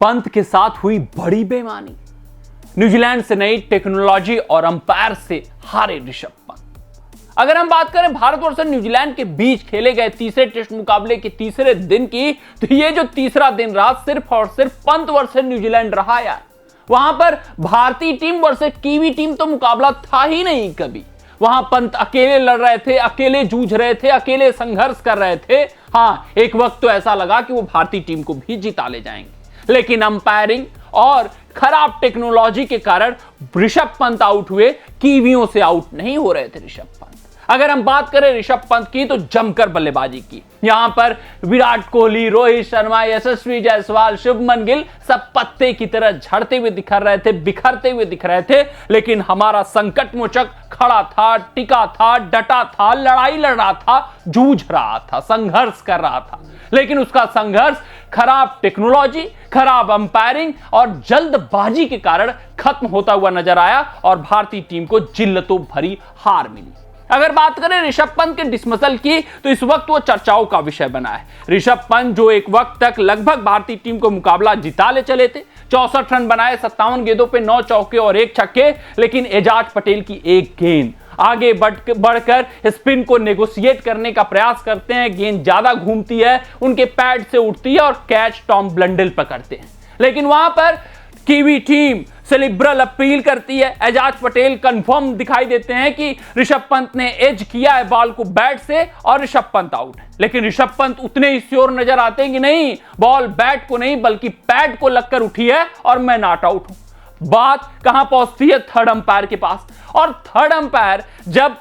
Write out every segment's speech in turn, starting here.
पंत के साथ हुई बड़ी बेईमानी। न्यूजीलैंड से नई टेक्नोलॉजी और अंपायर से हारे ऋषभ पंत। अगर हम बात करें भारत और न्यूजीलैंड के बीच खेले गए तीसरे टेस्ट मुकाबले के तीसरे दिन की, तो ये जो तीसरा दिन रहा सिर्फ और सिर्फ पंत वर्सेस न्यूजीलैंड रहा यार। वहां पर भारतीय टीम वर्सेस कीवी टीम तो मुकाबला था ही नहीं कभी। वहां पंत अकेले लड़ रहे थे, अकेले जूझ रहे थे, अकेले संघर्ष कर रहे थे। हाँ, एक वक्त तो ऐसा लगा कि वो भारतीय टीम को भी जिता ले जाएंगे, लेकिन अंपायरिंग और खराब टेक्नोलॉजी के कारण ऋषभ पंत आउट हुए, कीवियों से आउट नहीं हो रहे थे ऋषभ पंत। अगर हम बात करें ऋषभ पंत की तो जमकर बल्लेबाजी की। यहां पर विराट कोहली, रोहित शर्मा, यशस्वी जायसवाल, शुभमन गिल सब पत्ते की तरह झड़ते हुए दिख रहे थे, बिखरते हुए दिख रहे थे, लेकिन हमारा संकट मोचक खड़ा था, टिका था, डटा था, लड़ाई लड़ रहा था, जूझ रहा था, संघर्ष कर रहा था। लेकिन उसका संघर्ष खराब टेक्नोलॉजी, खराब अंपायरिंग और जल्दबाजी के कारण खत्म होता हुआ नजर आया और भारतीय टीम को जिल्लतों भरी हार मिली। अगर बात करें ऋषभ पंत के डिसमिसल की, तो इस वक्त वो चर्चाओं का विषय बना है। ऋषभ पंत जो एक वक्त तक लगभग भारतीय टीम को मुकाबला जिता ले चले थे, 64 रन बनाए, 57 गेंदों पे 9 चौके और 1 छक्के, लेकिन एजाज पटेल की एक गेंद आगे बढ़कर स्पिन को नेगोशिएट करने का प्रयास करते हैं। गेंद ज्यादा घूमती है, उनके पैड से उठती है और कैच टॉम ब्लंडल पकड़ते हैं। लेकिन वहां पर कीवी टीम से लिबरल अपील करती है। एजाज पटेल कंफर्म दिखाई देते हैं कि ऋषभ पंत ने एज किया है बॉल को बैट से और ऋषभ पंत आउट है। लेकिन ऋषभ पंत उतने ही श्योर नजर आते हैं कि नहीं, बॉल बैट को नहीं बल्कि पैड को लगकर उठी है और मैं नॉट आउट हूं। बात कहां पहुंचती है? थर्ड अंपायर के पास। और थर्ड अंपायर जब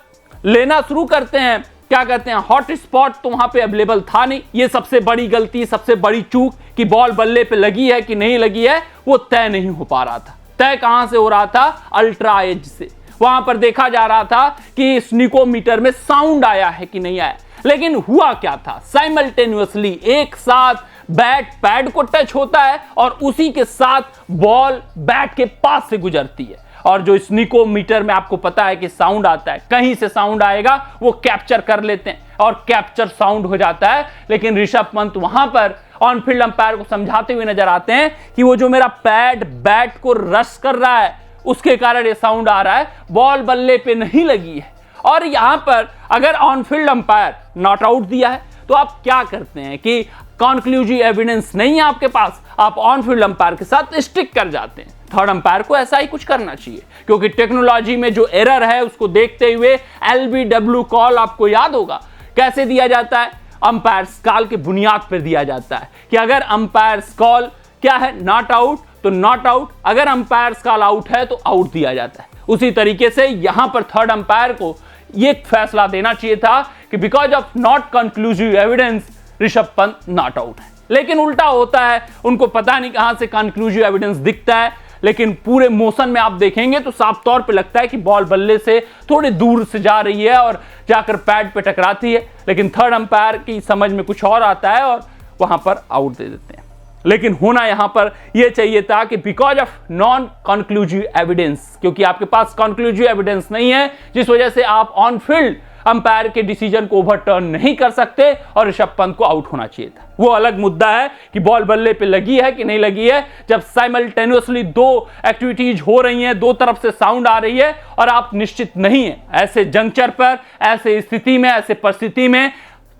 लेना शुरू करते हैं, क्या कहते हैं, हॉट स्पॉट तो वहां पे अवेलेबल था नहीं। ये सबसे बड़ी गलती, सबसे बड़ी चूक कि बॉल बल्ले पे लगी है कि नहीं लगी है वो तय नहीं हो पा रहा था। तय कहां से हो रहा था? अल्ट्रा एज से। वहां पर देखा जा रहा था कि स्निकोमीटर में साउंड आया है कि नहीं आया। लेकिन हुआ क्या था? साइमल्टेनियसली एक साथ बैट पैड को टच होता है और उसी के साथ बॉल बैट के पास से गुजरती है। और जो स्निकोमीटर में आपको पता है कि साउंड आता है, कहीं से साउंड आएगा वो कैप्चर कर लेते हैं और कैप्चर साउंड हो जाता है। लेकिन ऋषभ पंत वहां पर ऑन फील्ड अंपायर को समझाते हुए नजर आते हैं कि वो जो मेरा पैड बैट को रश कर रहा है उसके कारण ये साउंड आ रहा है, बॉल बल्ले पे नहीं लगी है। और यहां पर अगर on field umpire not out दिया है तो आप क्या करते हैं कि कॉन्क्लूसिव एविडेंस नहीं है आपके पास, आप ऑन फील्ड अंपायर के साथ स्टिक कर जाते हैं। थर्ड अंपायर को ऐसा ही कुछ करना चाहिए, क्योंकि टेक्नोलॉजी में जो एरर है उसको देखते हुए LBW कॉल आपको याद होगा कैसे दिया जाता है? अंपायर्स कॉल के बुनियाद पर दिया जाता है कि अगर अंपायर्स कॉल क्या है, नॉट आउट तो नॉट आउट, अगर अंपायर्स कॉल आउट है तो आउट दिया जाता है। उसी तरीके से यहां पर थर्ड अंपायर को यह फैसला देना चाहिए था कि because of not conclusive evidence Rishabh Pant not out है। लेकिन उल्टा होता है, उनको पता नहीं कहां से कंक्लूसिव एविडेंस दिखता है, लेकिन पूरे मोशन में आप देखेंगे तो साफ तौर पे लगता है कि बॉल बल्ले से थोड़ी दूर से जा रही है और जाकर पैड पे टकराती है। लेकिन थर्ड अंपायर की समझ में कुछ और आता है और वहां पर आउट दे देते हैं। लेकिन होना यहां पर यह चाहिए था कि because of non conclusive evidence, क्योंकि आपके पास कंक्लूसिव एविडेंस नहीं है जिस वजह से आप ऑन फील्ड अंपायर के डिसीजन को ओवरटर्न नहीं कर सकते और ऋषभ पंत को आउट होना चाहिए था। वो अलग मुद्दा है कि बॉल बल्ले पे लगी है कि नहीं लगी है। जब साइमल्टेनियसली दो एक्टिविटीज हो रही हैं, दो तरफ से साउंड आ रही है और आप निश्चित नहीं है, ऐसे जंक्चर पर, ऐसे स्थिति में, ऐसे परिस्थिति में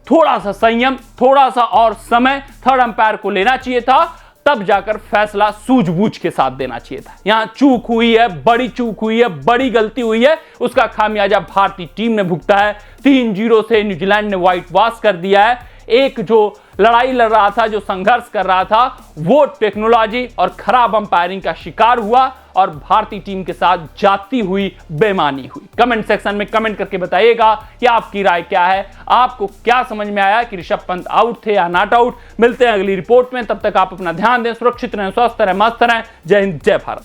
थोड़ा सा संयम, थोड़ा सा और समय थर्ड अंपायर को लेना चाहिए था, तब जाकर फैसला सूझबूझ के साथ देना चाहिए था। यहां चूक हुई है, बड़ी चूक हुई है, बड़ी गलती हुई है, उसका खामियाजा भारतीय टीम ने भुगता है। 3-0 से न्यूजीलैंड ने व्हाइट वॉश कर दिया है। एक जो लड़ाई लड़ रहा था, जो संघर्ष कर रहा था, वो टेक्नोलॉजी और खराब अंपायरिंग का शिकार हुआ और भारतीय टीम के साथ जाती हुई बेईमानी हुई। कमेंट सेक्शन में कमेंट करके बताइएगा कि आपकी राय क्या है, आपको क्या समझ में आया कि ऋषभ पंत आउट थे या नॉट आउट। मिलते हैं अगली रिपोर्ट में, तब तक आप अपना ध्यान दें, सुरक्षित रहें, स्वस्थ रहें, मस्त रहें। जय हिंद, जय भारत।